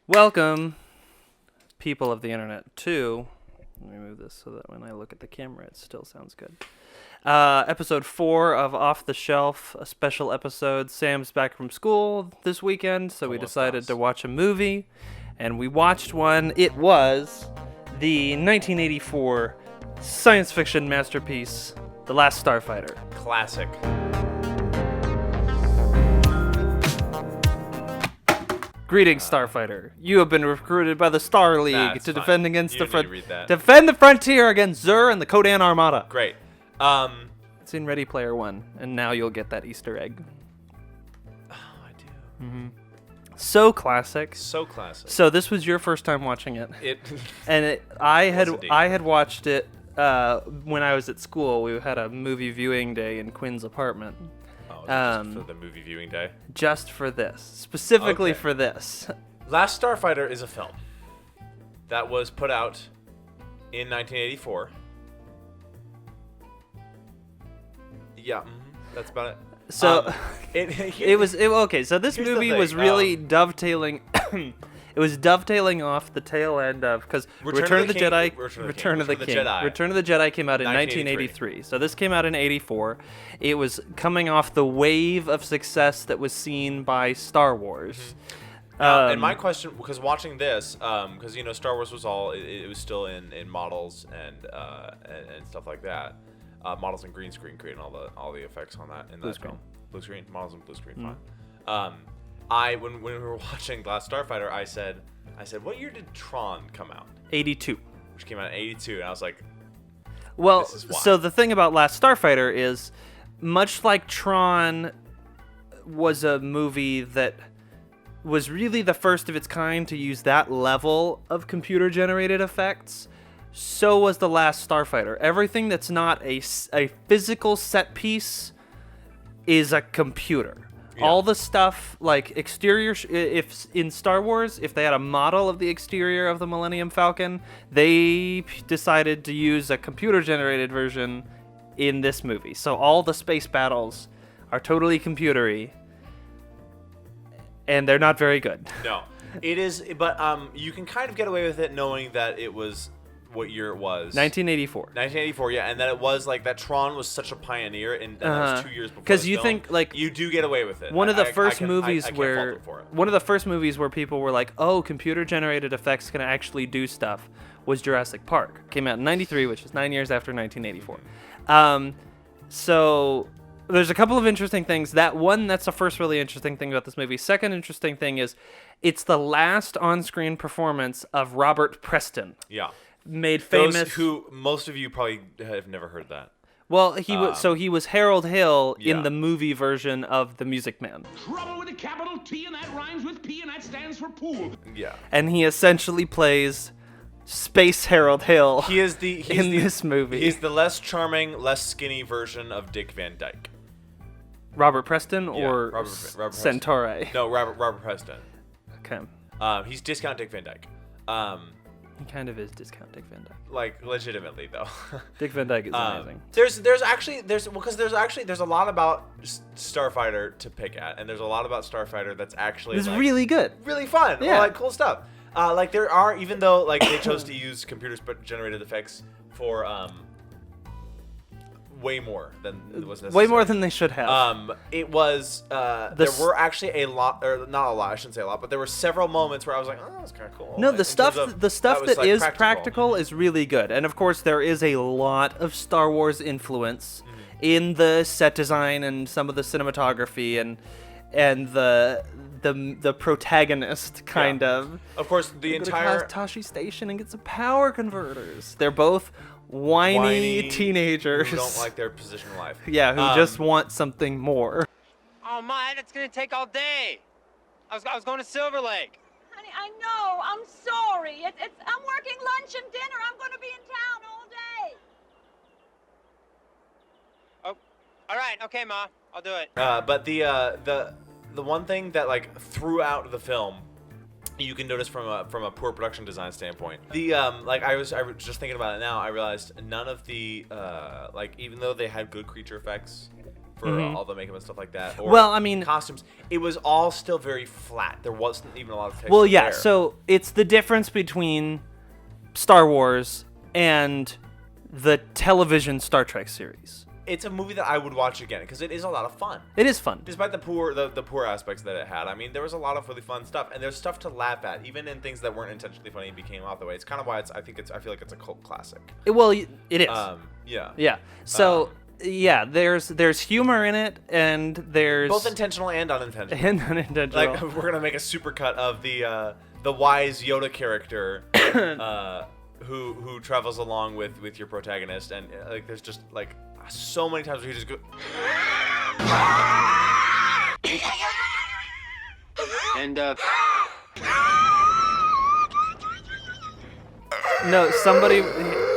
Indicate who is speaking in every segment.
Speaker 1: Welcome, people of the internet, to... Let me move this so that when I look at the camera, it still sounds good. Episode 4 of Off the Shelf, a special episode. Sam's back from school this weekend, so we decided to watch a movie, and we watched one. It was the 1984 science fiction masterpiece, The Last Starfighter.
Speaker 2: Classic.
Speaker 1: Greetings, Starfighter. You have been recruited by the Star League to defend against
Speaker 2: defend
Speaker 1: the frontier against Zur and the Kodan Armada.
Speaker 2: Great.
Speaker 1: It's in Ready Player One, and now you'll get that Easter egg.
Speaker 2: Oh, I do.
Speaker 1: Mm-hmm. So classic.
Speaker 2: So classic.
Speaker 1: So this was your first time watching it.
Speaker 2: And
Speaker 1: I had watched it when I was at school. We had a movie viewing day in Quinn's apartment.
Speaker 2: Just for the movie viewing day?
Speaker 1: Just for this. Specifically for this.
Speaker 2: Last Starfighter is a film that was put out in 1984. Yeah, that's about it.
Speaker 1: So it was okay. So this movie was really dovetailing. It was dovetailing off the tail end of because Return of the Jedi came out in 1983. So this came out in 84. It was coming off the wave of success that was seen by Star Wars.
Speaker 2: And my question, because watching this, because Star Wars was it was still in models and stuff like that. Models and green screen, creating all the effects on that in that film. Blue screen models and blue screen. Fine. When we were watching Last Starfighter, I said, what year did Tron come out?
Speaker 1: 82.
Speaker 2: Which came out in 82, and I was like,
Speaker 1: well,
Speaker 2: this is why.
Speaker 1: So the thing about Last Starfighter is, much like Tron was a movie that was really the first of its kind to use that level of computer-generated effects, so was The Last Starfighter. Everything that's not a physical set piece is a computer. Yeah. All the stuff, like exterior, if in Star Wars, if they had a model of the exterior of the Millennium Falcon, they decided to use a computer-generated version in this movie. So all the space battles are totally computery, and they're not very good.
Speaker 2: No, it is, but you can kind of get away with it knowing that it was... What year it was?
Speaker 1: 1984.
Speaker 2: 1984, yeah, and that it was like that. Tron was such a pioneer, and that was 2 years before.
Speaker 1: Because you think like
Speaker 2: you do get away with it.
Speaker 1: One of the first movies where people were like, "Oh, computer-generated effects can actually do stuff," was Jurassic Park. Came out in '93, which is 9 years after 1984. So there's a couple of interesting things. That's the first really interesting thing about this movie. Second interesting thing is, it's the last on-screen performance of Robert Preston.
Speaker 2: Yeah.
Speaker 1: Made famous.
Speaker 2: Those who most of you probably have never heard that.
Speaker 1: Well, he was Harold Hill in the movie version of The Music Man.
Speaker 3: Trouble with a capital T, and that rhymes with P, and that stands for pool.
Speaker 2: Yeah.
Speaker 1: And he essentially plays Space Harold Hill. This movie.
Speaker 2: He's the less charming, less skinny version of Dick Van Dyke.
Speaker 1: Robert Preston or
Speaker 2: Robert
Speaker 1: Centauri?
Speaker 2: Preston. No, Robert Preston.
Speaker 1: Okay.
Speaker 2: He's discount Dick Van Dyke.
Speaker 1: He kind of is discount Dick Van Dyke.
Speaker 2: Like legitimately though.
Speaker 1: Dick Van Dyke is amazing.
Speaker 2: There's a lot about Starfighter to pick at, and there's a lot about Starfighter that's actually
Speaker 1: really good,
Speaker 2: really fun,
Speaker 1: yeah,
Speaker 2: like cool stuff. Like there are, even though like they chose to use computer generated effects for way more than was necessary.
Speaker 1: Way more than they should have.
Speaker 2: It was there were actually a lot, or not a lot, I shouldn't say a lot, but there were several moments where I was like, oh, that's kind of cool.
Speaker 1: No,
Speaker 2: like,
Speaker 1: the stuff that
Speaker 2: like
Speaker 1: is practical is really good, and of course there is a lot of Star Wars influence in the set design and some of the cinematography and the protagonist kind of.
Speaker 2: Of course, the entire
Speaker 1: Tashi Station and get some power converters. They're both whiny teenagers
Speaker 2: who don't like their position in life.
Speaker 1: Yeah, who just want something more.
Speaker 4: Oh my, that's gonna take all day. I was going to Silver Lake.
Speaker 5: Honey, I know. I'm sorry. I'm working lunch and dinner. I'm going to be in town all day.
Speaker 4: Oh, all right. Okay, Ma. I'll do it.
Speaker 2: But the one thing that like throughout the film, you can notice from a poor production design standpoint. I was just thinking about it now. I realized none of the even though they had good creature effects for all the makeup and stuff like that. Or
Speaker 1: Well, I mean-
Speaker 2: costumes. It was all still very flat. There wasn't even a lot of texture.
Speaker 1: Well, yeah.
Speaker 2: there.
Speaker 1: So it's the difference between Star Wars and the television Star Trek series.
Speaker 2: it's a movie that I would watch again because it is a lot of fun.
Speaker 1: It is fun.
Speaker 2: Despite the poor aspects that it had. I mean, there was a lot of really fun stuff, and there's stuff to laugh at, even in things that weren't intentionally funny and became off the way. It's kind of why I feel like it's a cult classic.
Speaker 1: Well, it is.
Speaker 2: Yeah.
Speaker 1: Yeah. So yeah, there's humor in it, and there's
Speaker 2: Both intentional and unintentional.
Speaker 1: and unintentional.
Speaker 2: Like we're gonna make a supercut of the wise Yoda character who travels along with your protagonist, and like there's just like so many times where he just goes.
Speaker 4: And,
Speaker 1: No, somebody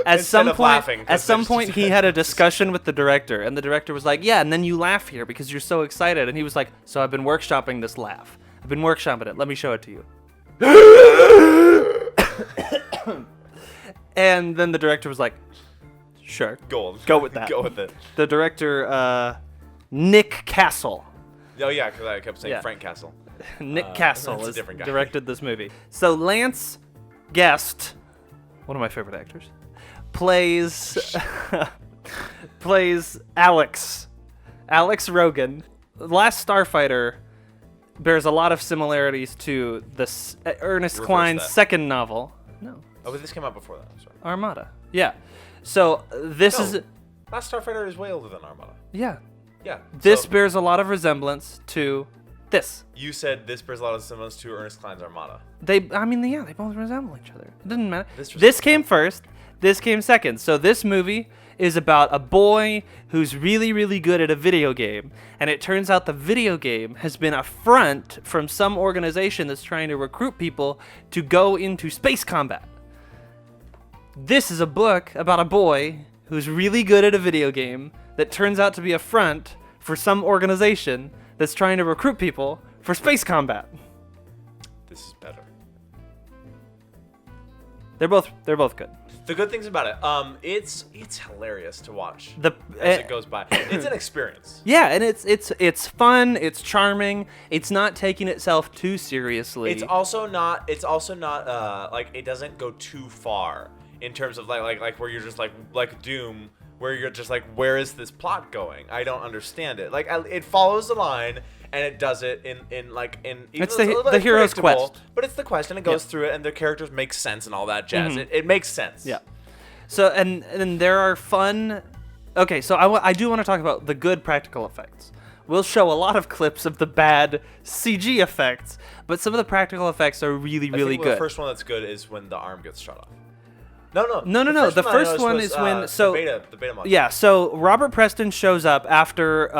Speaker 1: at some
Speaker 2: of
Speaker 1: point
Speaker 2: laughing, 'cause
Speaker 1: at some
Speaker 2: there's
Speaker 1: point
Speaker 2: just-
Speaker 1: he had a discussion with the director, and the director was like, "Yeah, and then you laugh here because you're so excited." And he was like, "So I've been workshopping this laugh. I've been workshopping it. Let me show it to you." And then the director was like, "Sure,
Speaker 2: Go
Speaker 1: with that."
Speaker 2: Go with it.
Speaker 1: The director, Nick Castle.
Speaker 2: Oh yeah, because I kept saying
Speaker 1: Yeah.
Speaker 2: Frank Castle.
Speaker 1: Nick Castle
Speaker 2: that's a
Speaker 1: has
Speaker 2: different guy.
Speaker 1: directed this movie. So Lance Guest, one of my favorite actors, plays Alex Rogan. Last Starfighter bears a lot of similarities to this Ernest
Speaker 2: Reverse
Speaker 1: Cline's
Speaker 2: that.
Speaker 1: second novel. No,
Speaker 2: Oh, but this came out before that. I'm sorry.
Speaker 1: Armada. Yeah. So this
Speaker 2: No,
Speaker 1: is
Speaker 2: Last Starfighter is way older than Armada.
Speaker 1: yeah.
Speaker 2: Yeah.
Speaker 1: This
Speaker 2: so
Speaker 1: bears a lot of resemblance to this.
Speaker 2: you said this bears a lot of semblance to Ernest Cline's Armada.
Speaker 1: They both resemble each other. It doesn't matter.
Speaker 2: This
Speaker 1: This came first. This came second. So this movie is about a boy who's really, really good at a video game, and it turns out the video game has been a front from some organization that's trying to recruit people to go into space combat. This is a book about a boy who's really good at a video game that turns out to be a front for some organization that's trying to recruit people for space combat.
Speaker 2: This is better.
Speaker 1: They're both good.
Speaker 2: The good things about it, it's hilarious to watch
Speaker 1: The
Speaker 2: as it goes by. It's an experience.
Speaker 1: Yeah, and it's fun, it's charming, it's not taking itself too seriously.
Speaker 2: It's also not like it doesn't go too far in terms of like where you're just like Doom, where you're just like, where is this plot going? I don't understand it. Like it follows the line and it does it in even
Speaker 1: It's
Speaker 2: though
Speaker 1: the-
Speaker 2: a little
Speaker 1: the
Speaker 2: bit
Speaker 1: hero's
Speaker 2: predictable,
Speaker 1: quest.
Speaker 2: but it's the quest and it goes
Speaker 1: Yeah.
Speaker 2: through it and the characters make sense and all that jazz. It makes sense.
Speaker 1: Yeah. So and there are fun. Okay, so I do want to talk about the good practical effects. We'll show a lot of clips of the bad CG effects, but some of the practical effects are really,
Speaker 2: I
Speaker 1: really
Speaker 2: think
Speaker 1: good.
Speaker 2: The first one that's good is when the arm gets shot off.
Speaker 1: No. The
Speaker 2: I
Speaker 1: first
Speaker 2: noticed
Speaker 1: one
Speaker 2: was,
Speaker 1: is when so
Speaker 2: the beta mod.
Speaker 1: yeah. So Robert Preston shows up after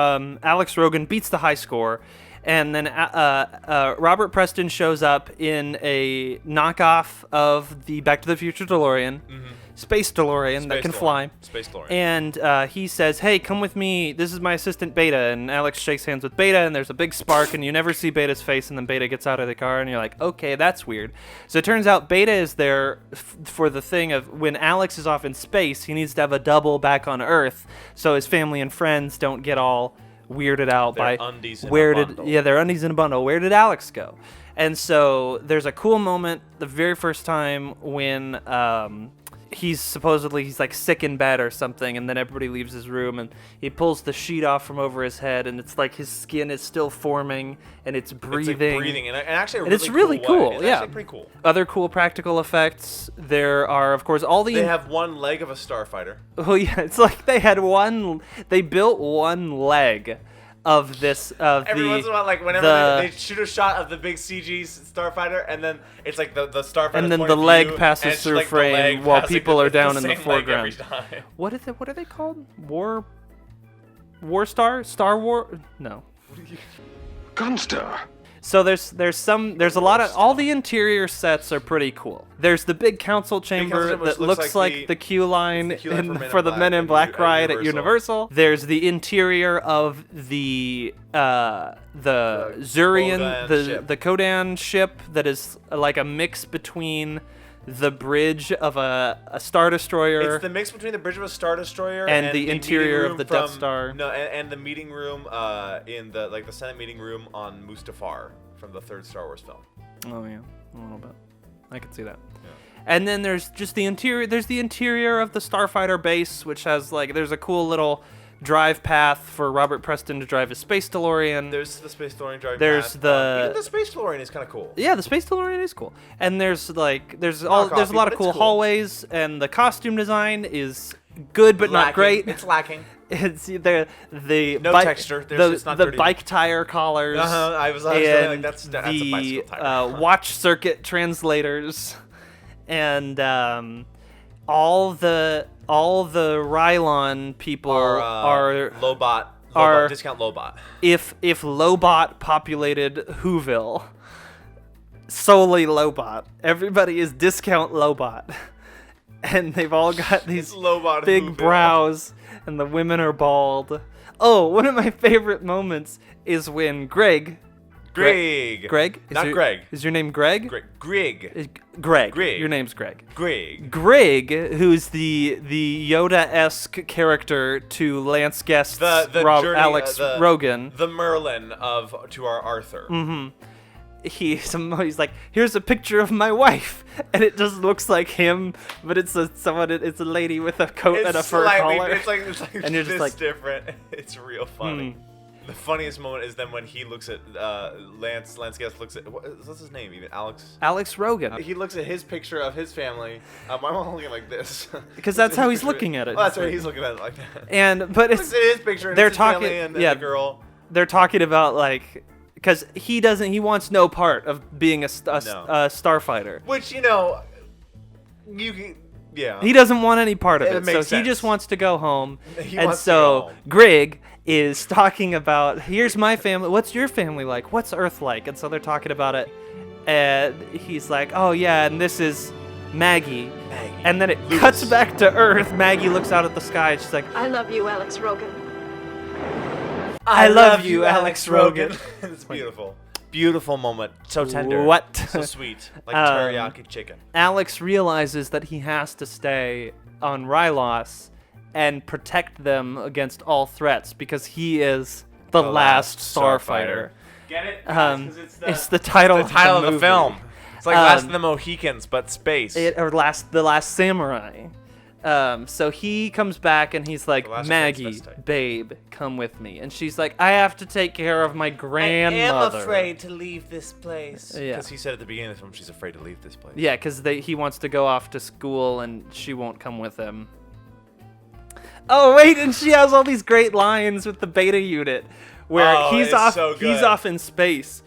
Speaker 1: Alex Rogan beats the high score, and then Robert Preston shows up in a knockoff of the Back to the Future DeLorean, Space DeLorean that can fly.
Speaker 2: Space DeLorean.
Speaker 1: And he says, "Hey, come with me. This is my assistant Beta." And Alex shakes hands with Beta, and there's a big spark, and you never see Beta's face. And then Beta gets out of the car, and you're like, "Okay, that's weird." So it turns out Beta is there for the thing of when Alex is off in space, he needs to have a double back on Earth, so his family and friends don't get all weirded out
Speaker 2: Their
Speaker 1: by
Speaker 2: undies in a
Speaker 1: where did
Speaker 2: bundle.
Speaker 1: their undies in a bundle. Where did Alex go? And so there's a cool moment the very first time when he's like sick in bed or something, and then everybody leaves his room, and he pulls the sheet off from over his head, and it's like his skin is still forming and it's breathing.
Speaker 2: It's like breathing, and actually,
Speaker 1: And it's really cool.
Speaker 2: It's
Speaker 1: Yeah,
Speaker 2: actually pretty cool.
Speaker 1: Other cool practical effects. There are, of course, all the.
Speaker 2: They have one leg of a starfighter.
Speaker 1: Oh yeah, it's like they built one leg of this
Speaker 2: Every once in a while, like whenever
Speaker 1: the-
Speaker 2: they shoot a shot of the big CG starfighter, and then it's like the starfighter.
Speaker 1: And then
Speaker 2: point
Speaker 1: the
Speaker 2: of
Speaker 1: leg
Speaker 2: view,
Speaker 1: passes
Speaker 2: and it's
Speaker 1: through
Speaker 2: like the
Speaker 1: frame
Speaker 2: leg
Speaker 1: while
Speaker 2: passing
Speaker 1: people are
Speaker 2: the
Speaker 1: down in the
Speaker 2: same leg every
Speaker 1: foreground.
Speaker 2: time.
Speaker 1: What are they called? Star War? No.
Speaker 3: Gunster.
Speaker 1: So there's a lot of all the interior sets are pretty cool. There's the big council chamber
Speaker 2: chamber, which
Speaker 1: that looks like the queue line
Speaker 2: the queue line
Speaker 1: for the Men in Black
Speaker 2: at
Speaker 1: ride at
Speaker 2: Universal.
Speaker 1: Universal. There's the interior of the Zurian,
Speaker 2: Kodan
Speaker 1: the
Speaker 2: ship.
Speaker 1: the Kodan ship that is like a mix between the bridge of a Star Destroyer.
Speaker 2: It's the mix between the bridge of a Star Destroyer
Speaker 1: and the interior of the Death Star.
Speaker 2: No, and the meeting room in the Senate meeting room on Mustafar from the third Star Wars film.
Speaker 1: Oh yeah, a little bit. I can see that.
Speaker 2: Yeah.
Speaker 1: And then there's just the interior. There's the interior of the Starfighter base, which has there's a cool little drive path for Robert Preston to drive his space DeLorean.
Speaker 2: There's the Space DeLorean drive
Speaker 1: There's
Speaker 2: path. Even the Space DeLorean is kind of cool.
Speaker 1: Yeah, the space DeLorean is cool. And there's a lot of cool hallways, and the costume design is good but not great.
Speaker 2: It's lacking.
Speaker 1: It's the
Speaker 2: No texture. It's not
Speaker 1: the
Speaker 2: 3D.
Speaker 1: bike tire collars.
Speaker 2: I was
Speaker 1: and
Speaker 2: like, that's a bicycle tire.
Speaker 1: Watch circuit translators, and all the Rylon people are
Speaker 2: Lobot, discount Lobot.
Speaker 1: If Lobot populated Whoville, solely Lobot, everybody is discount Lobot. And they've all got these big
Speaker 2: Whoville.
Speaker 1: brows, and the women are bald. Oh, one of my favorite moments is when Greg.
Speaker 2: Greg. Not Greg.
Speaker 1: Is your name Greg?
Speaker 2: Greg.
Speaker 1: Greg.
Speaker 2: Greg.
Speaker 1: Your name's Greg.
Speaker 2: Greg,
Speaker 1: who's the Yoda-esque character to Lance Guest's Alex Rogan.
Speaker 2: The Merlin to our Arthur.
Speaker 1: Mm-hmm. He's like, here's a picture of my wife, and it just looks like him, but it's a lady with a coat and a fur collar.
Speaker 2: It's like
Speaker 1: and you're just like
Speaker 2: different. It's real funny. The funniest moment is then when he looks at Lance Guest looks at what's his name even
Speaker 1: Alex Rogan.
Speaker 2: He looks at his picture of his family. My mom looking like this
Speaker 1: because that's how he's looking at it.
Speaker 2: Oh, that's right. He's looking at it like that.
Speaker 1: But it's
Speaker 2: looks at his picture. And
Speaker 1: they're
Speaker 2: his
Speaker 1: talking.
Speaker 2: Family and
Speaker 1: the
Speaker 2: girl.
Speaker 1: They're talking about because he wants no part of being a starfighter.
Speaker 2: Which you can. Yeah.
Speaker 1: He doesn't want any part of it.
Speaker 2: Makes
Speaker 1: So
Speaker 2: sense.
Speaker 1: he just wants to go home.
Speaker 2: He
Speaker 1: and
Speaker 2: wants
Speaker 1: so
Speaker 2: to go home.
Speaker 1: Greg is talking about, here's my family. What's your family like? What's Earth like? And so they're talking about it. And he's like, oh yeah, and this is Maggie. And then it cuts back to Earth. Maggie looks out at the sky and she's like,
Speaker 5: I love you, Alex Rogan.
Speaker 1: I love you, Alex Rogan.
Speaker 2: It's beautiful. Beautiful moment. So tender.
Speaker 1: What?
Speaker 2: So sweet. Like teriyaki chicken.
Speaker 1: Alex realizes that he has to stay on Rylos and protect them against all threats because he is the last Starfighter.
Speaker 2: Get it?
Speaker 1: It's the title
Speaker 2: of the
Speaker 1: movie.
Speaker 2: film. It's like Last of the Mohicans, but space.
Speaker 1: The Last Samurai. So he comes back and he's like, Maggie, babe, come with me. And she's like, I have to take care of my grandmother.
Speaker 2: I am afraid to leave this place.
Speaker 1: Yeah.
Speaker 2: Because he said at the beginning of the film she's afraid to leave this place.
Speaker 1: Yeah, because he wants to go off to school and she won't come with him. Oh, wait, and she has all these great lines with the beta unit where he's off in space.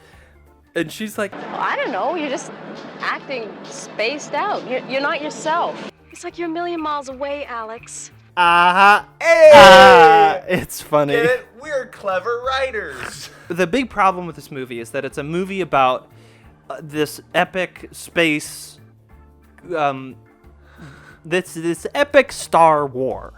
Speaker 1: And she's like,
Speaker 6: Well, I don't know. You're just acting spaced out. You're not yourself.
Speaker 5: It's like you're a million miles away, Alex.
Speaker 2: Hey!
Speaker 1: It's funny.
Speaker 2: Get it? We're clever writers.
Speaker 1: The big problem with this movie is that it's a movie about this epic space, this epic Star War.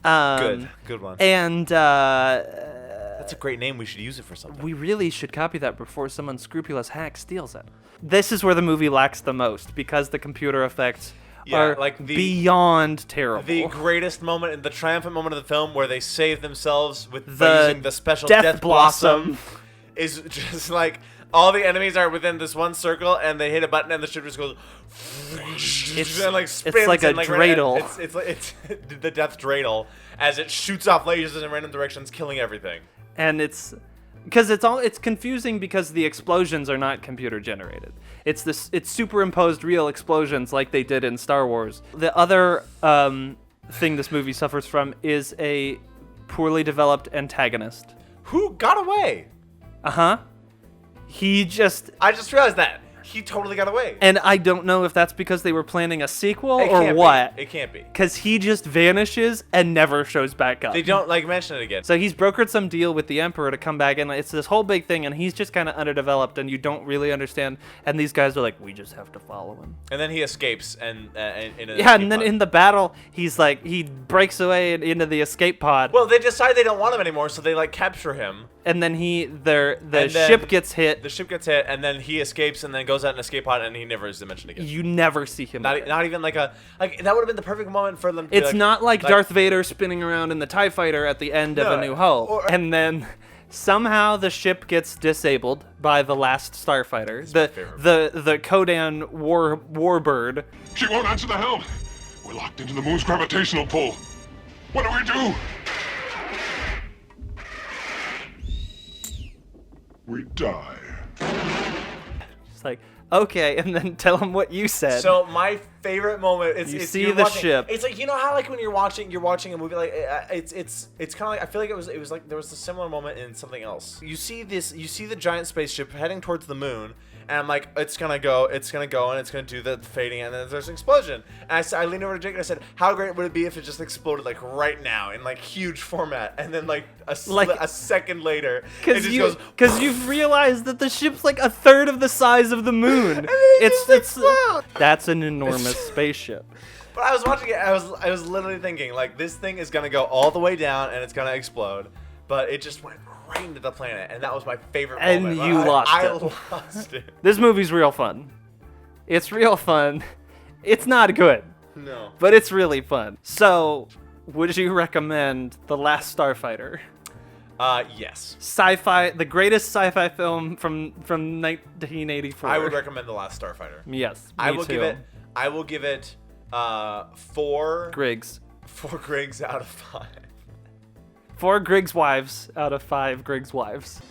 Speaker 2: Good one.
Speaker 1: And
Speaker 2: that's a great name. We should use it for something.
Speaker 1: we really should copy that before some unscrupulous hack steals it. This is where the movie lacks the most because the computer effects are beyond terrible.
Speaker 2: The greatest moment, the triumphant moment of the film where they save themselves with using the special
Speaker 1: Death
Speaker 2: Blossom is just like all the enemies are within this one circle and they hit a button and the ship just goes and like spins.
Speaker 1: It's like a
Speaker 2: and,
Speaker 1: dreidel.
Speaker 2: It's the death dreidel as it shoots off lasers in random directions, killing everything.
Speaker 1: And it's because it's confusing because the explosions are not computer generated. It's superimposed real explosions like they did in Star Wars. The other thing this movie suffers from is a poorly developed antagonist.
Speaker 2: Who got away?
Speaker 1: I just
Speaker 2: realized that. He totally got away.
Speaker 1: And I don't know if that's because they were planning a sequel
Speaker 2: It
Speaker 1: or
Speaker 2: can't
Speaker 1: what.
Speaker 2: be. It can't be.
Speaker 1: Because he just vanishes and never shows back up.
Speaker 2: They don't mention it again.
Speaker 1: So he's brokered some deal with the Emperor to come back, and it's this whole big thing, and he's just kind of underdeveloped, and you don't really understand. And these guys are like, we just have to follow him.
Speaker 2: And then he escapes, and
Speaker 1: and then in the battle, he's like, he breaks away into the escape pod.
Speaker 2: Well, they decide they don't want him anymore, so they capture him.
Speaker 1: And then the ship gets hit.
Speaker 2: The ship gets hit, and then he escapes, and then goes goes out an escape pod and he never is mentioned again.
Speaker 1: You never see him.
Speaker 2: Not even like that would have been the perfect moment for them to
Speaker 1: It's
Speaker 2: be
Speaker 1: not like Darth Vader spinning around in the TIE fighter at the end of A New Hope, and then somehow the ship gets disabled by the last Starfighter, the Kodan warbird.
Speaker 7: She won't answer the helm. We're locked into the moon's gravitational pull. What do we do? We die.
Speaker 1: It's like, okay, and then tell him what you said.
Speaker 2: So my favorite moment is
Speaker 1: you
Speaker 2: it's
Speaker 1: see
Speaker 2: you're
Speaker 1: the
Speaker 2: watching,
Speaker 1: ship.
Speaker 2: It's like, you know how like when you're watching a movie, like it's kind of like, I feel like it was like there was a similar moment in something else. You see the giant spaceship heading towards the moon, and I'm like, it's gonna go, and it's gonna do the fading, and then there's an explosion. And I leaned over to Jake and I said, how great would it be if it just exploded like right now in like huge format, and then like a second later, it just goes.
Speaker 1: Because you've realized that the ship's like a third of the size of the moon. That's an enormous spaceship.
Speaker 2: But I was watching it, I was literally thinking, like, this thing is gonna go all the way down and it's gonna explode, but it just went right into the planet, and that was my favorite moment.
Speaker 1: And you lost it.
Speaker 2: I lost it.
Speaker 1: This movie's real fun. It's real fun. It's not good.
Speaker 2: No.
Speaker 1: But it's really fun. So, would you recommend The Last Starfighter?
Speaker 2: Yes.
Speaker 1: The greatest sci-fi film from 1984.
Speaker 2: I would recommend The Last Starfighter.
Speaker 1: Yes,
Speaker 2: I
Speaker 1: me
Speaker 2: will
Speaker 1: too.
Speaker 2: give it 4
Speaker 1: Griggs.
Speaker 2: 4 Griggs out of 5.
Speaker 1: 4 Griggs wives out of 5 Griggs wives.